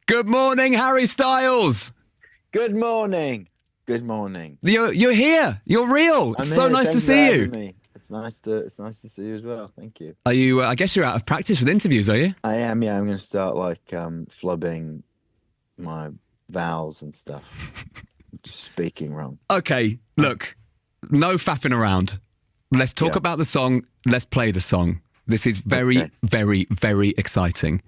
Good morning, Harry Styles. Good morning. Good morning. You're here. You're real. It's I'm so here. nice to Thanks for see having you. me. It's nice to see you as well. Thank you. Are you? I guess you're out of practice with interviews, are you? I am, yeah, I'm gonna start like flubbing my vowels and stuff. Just speaking wrong. Okay. Look, no faffing around. Let's talk Yeah. about the song. Let's play the song. This is very, Okay. very, very exciting.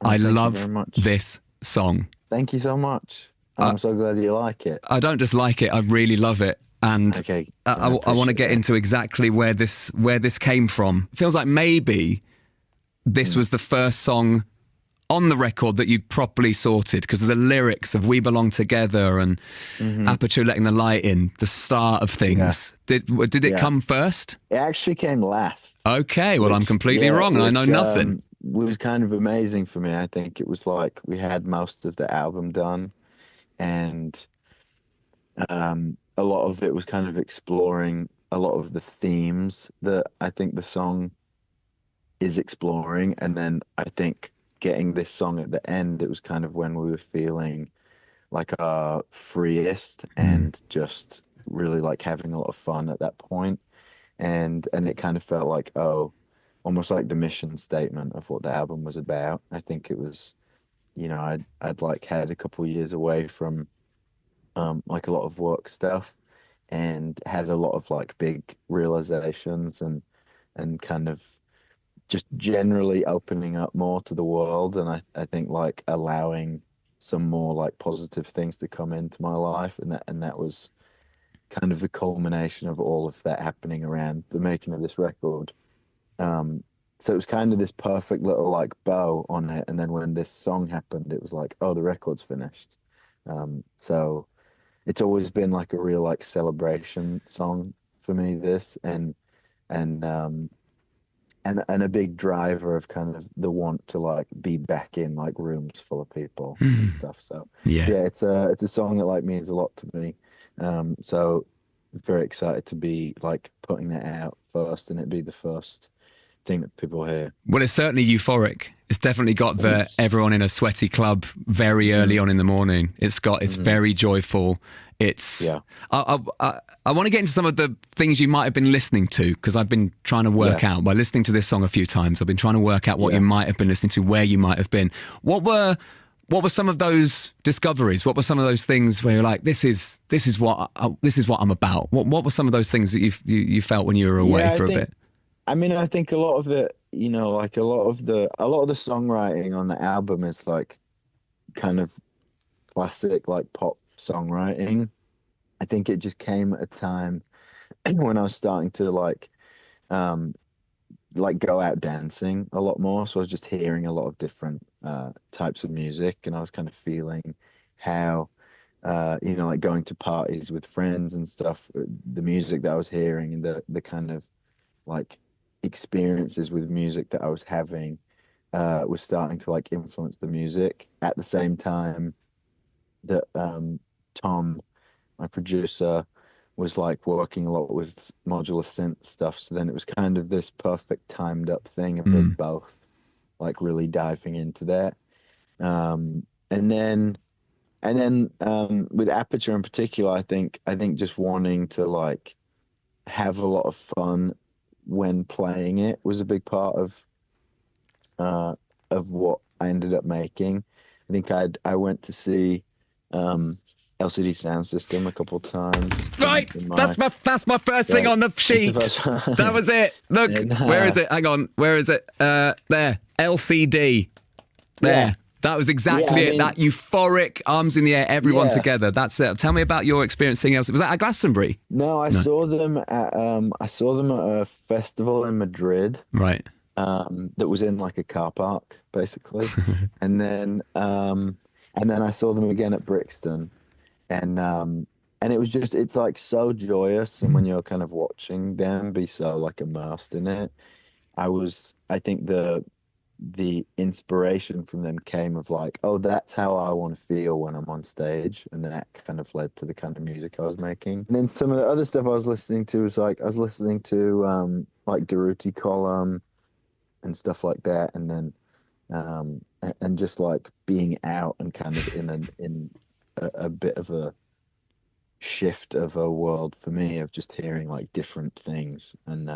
Oh, I thank you love very much. this song. Thank you so much. I'm so glad you like it. I don't just like it. I really love it. And Okay. I want to get that. into exactly where this came from. Feels like maybe this was the first song on the record that you properly sorted because of the lyrics of "We Belong Together" and "Aperture, letting the light in," the start of things. Did it Yeah. come first? It actually came last. Okay, well I'm completely wrong and I know nothing. Was kind of amazing for me. I think it was like we had most of the album done, and a lot of it was kind of exploring a lot of the themes that I think the song is exploring. And then I think getting this song at the end, it was kind of when we were feeling like our freest and just really like having a lot of fun at that point. And it kind of felt like, oh, almost like the mission statement of what the album was about. I think it was, I'd like had a couple of years away from like a lot of work stuff and had a lot of like big realizations and kind of just generally opening up more to the world. And I think like allowing some more like positive things to come into my life. And that was kind of the culmination of all of that happening around the making of this record. Um, so it was kind of this perfect little like bow on it. And then when this song happened, it was like, oh, the record's finished. So it's always been like a real like celebration song for me, this and and a big driver of kind of the want to like be back in like rooms full of people and stuff. So Yeah. yeah, it's a song that like means a lot to me. So very excited to be like putting that out first and it be the first thing that people hear. Well, it's certainly euphoric. It's definitely got It the is. everyone in a sweaty club very early on in the morning. It's very joyful. It's Yeah. I want to get into some of the things you might have been listening to because I've been trying to work Yeah. out by listening to this song a few times. I've been trying to work out what Yeah. you might have been listening to, where you might have been. What were some of those discoveries? What were some of those things where you're like, this is what I'm about? What were some of those things that you felt when you were away Yeah, for a bit? I mean, I think a lot of it, like a lot of the songwriting on the album is like kind of classic like pop songwriting. I think it just came at a time when I was starting to um like go out dancing a lot more. So I was just hearing a lot of different types of music and I was kind of feeling how like going to parties with friends and stuff, the music that I was hearing and the kind of like experiences with music that I was having was starting to like influence the music at the same time that Tom, my producer, was like working a lot with modular synth stuff. So then it was kind of this perfect timed up thing of us Mm. both like really diving into that. Um, and then with Aperture in particular, I think just wanting to like have a lot of fun when playing it was a big part uh of what I ended up making. I think I went to see um LCD Sound System a couple times Right, in my that's my first thing right. on the It's the sheet. first That one. was it. Look, And where is it? Hang on, where is it? There, LCD. yeah, There. That was yeah, I exactly it. mean, That euphoric, arms in the air, everyone yeah. together. That's it. Tell me about your experience seeing else. Was that at Glastonbury? No, No. I saw them at a festival in Madrid, Right. that was in like a car park, basically. And then I saw them again at Brixton. And it was just it's like so joyous and when you're kind of watching them be so like immersed in it. I think the inspiration from them came of like, oh, that's how I want to feel when I'm on stage. And then that kind of led to the kind of music I was making. And then some of the other stuff I was listening to was like I was listening to like Durruti Column and stuff like that. And then and just like being out and kind of in a bit of a shift of a world for me of just hearing like different things and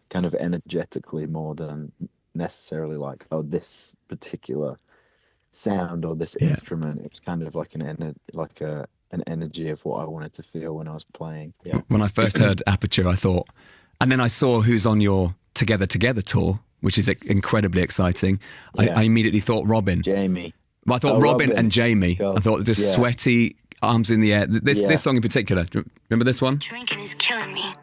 kind of energetically more than necessarily like, oh, this particular sound or this Yeah. instrument. It was kind of like an energy of what I wanted to feel when I was playing. Yeah. When I first heard Aperture, I thought, and then I saw who's on your Together Together tour, which is incredibly exciting. Yeah. I immediately thought Robin. Jamie. I thought Robin and Jamie. God. I thought just sweaty arms in the air. This song in particular. Do you remember this one? Drinking is killing me.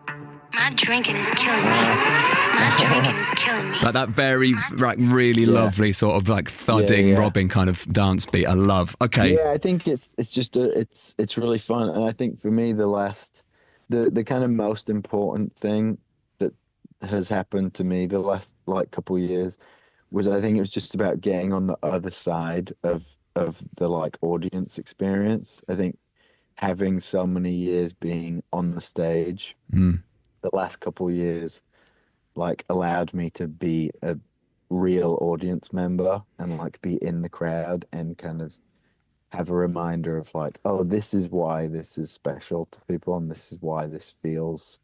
My drinking is killing me. My drinking is killing me. Like that very, like, really lovely sort of like thudding Robin kind of dance beat. I love. Okay. Yeah, I think it's just it's really fun, and I think for me the kind of most important thing that has happened to me the last like couple of years was, I think it was just about getting on the other side of the like audience experience. I think having so many years being on the stage, the last couple of years, like allowed me to be a real audience member and like be in the crowd and kind of have a reminder of like, oh, this is why this is special to people and this is why this feels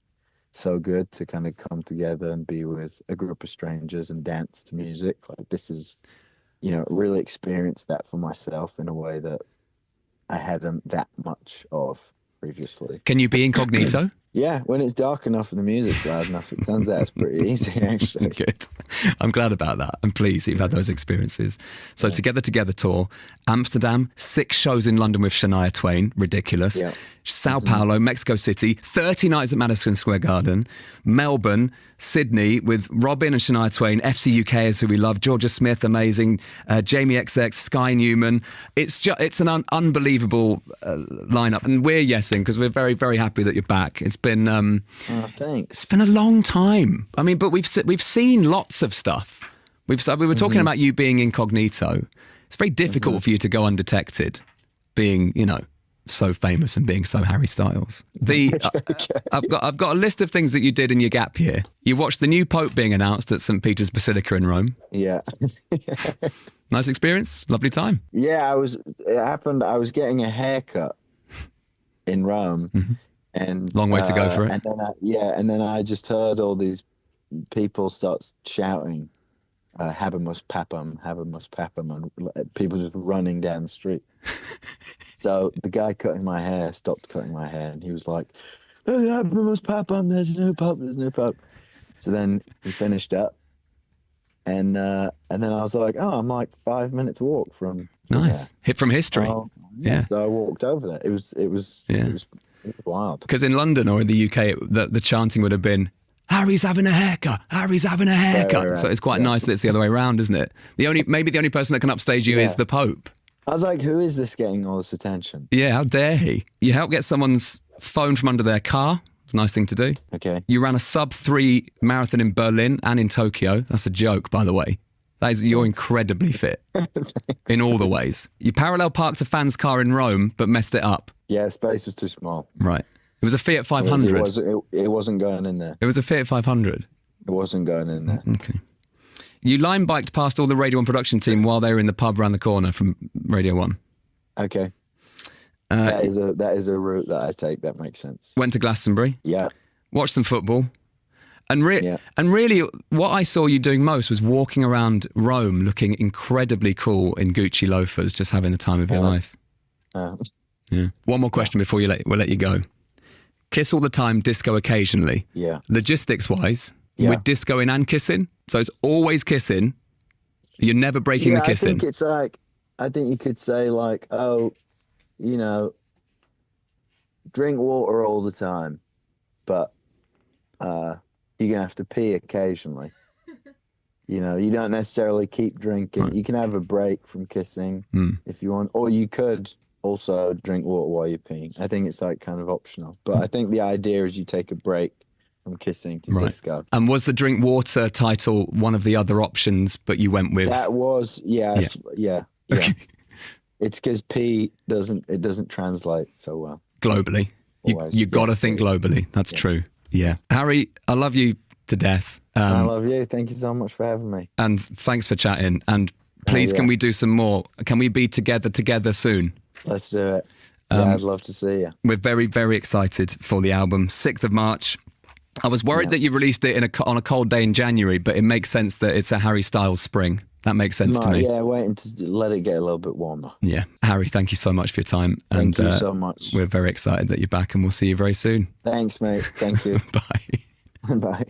so good to kind of come together and be with a group of strangers and dance to music. Like this is, really experienced that for myself in a way that I hadn't that much of previously. Can you be incognito? Yeah, when it's dark enough and the music's loud enough, it turns out it's pretty easy, actually. Good. I'm glad about that. I'm pleased you've had those experiences. So Together Together tour, Amsterdam, 6 shows in London with Shania Twain, ridiculous. Yeah. Sao Paulo, Mexico City, 30 nights at Madison Square Garden, Melbourne, Sydney with Robin and Shania Twain, FC UK is who we love, Georgia Smith, amazing, Jamie XX, Sky Newman. It's an unbelievable lineup, and we're yesing because we're very, very happy that you're back. It's been thanks. It's been a long time. I mean, but we've seen lots of stuff. We were talking about you being incognito. It's very difficult for you to go undetected, being so famous and being so Harry Styles. I've got a list of things that you did in your gap year. You watched the new Pope being announced at St. Peter's Basilica in Rome. Yeah. Nice experience, lovely time. Yeah, it happened. I was getting a haircut in Rome, and long way to go for it. And then I just heard all these people start shouting, "Habemus Papam, Habemus Papam," and people just running down the street. So the guy cutting my hair stopped cutting my hair, and he was like, "Hey, Habemus Papam, there's a new pope, there's a new pope." So then he finished up, and then I was like, "Oh, I'm like 5 minutes walk from nice hit from history." Yeah. So I walked over there. It was wild. Because in London or in the UK, the chanting would have been, "Harry's having a haircut. Harry's having a haircut." Right. So it's quite nice that it's the other way around, isn't it? Maybe the only person that can upstage you is the Pope. I was like, who is this getting all this attention? Yeah, how dare he? You helped get someone's phone from under their car. Nice thing to do. Okay. You ran a sub-3 marathon in Berlin and in Tokyo. That's a joke, by the way. You're incredibly fit in all the ways. You parallel parked a fan's car in Rome, but messed it up. Yeah, the space was too small. Right. It was a Fiat 500. It wasn't going in there. It was a Fiat 500. It wasn't going in there. Okay. You line biked past all the Radio 1 production team while they were in the pub around the corner from Radio 1. Okay. That is a route that I take. That makes sense. Went to Glastonbury. Yeah. Watched some football. And really, what I saw you doing most was walking around Rome looking incredibly cool in Gucci loafers, just having the time of your life. Yeah. One more question before we'll let you go. Kiss all the time, disco occasionally. Yeah. Logistics-wise, with discoing and kissing, so it's always kissing. You're never breaking the kissing. I think it's like, I think you could say like, oh, drink water all the time, but you're gonna have to pee occasionally. You don't necessarily keep drinking. Right. You can have a break from kissing if you want, or you could also drink water while you're peeing. I think it's like kind of optional, but I think the idea is you take a break from kissing to disco. And was the drink water title one of the other options, but you went with? That was, yeah. Okay. It's because pee doesn't translate so well. Globally. You got to think globally. That's true. Yeah. Harry, I love you to death. I love you. Thank you so much for having me. And thanks for chatting. And Please, yeah. can we do some more? Can we be together soon? Let's do it. Yeah, I'd love to see you. We're very, very excited for the album. 6th of March. I was worried that you released it on a cold day in January, but it makes sense that it's a Harry Styles spring. That makes sense to me. Yeah, waiting to let it get a little bit warmer. Yeah. Harry, thank you so much for your time. Thank you so much. We're very excited that you're back, and we'll see you very soon. Thanks, mate. Thank you. Bye. Bye.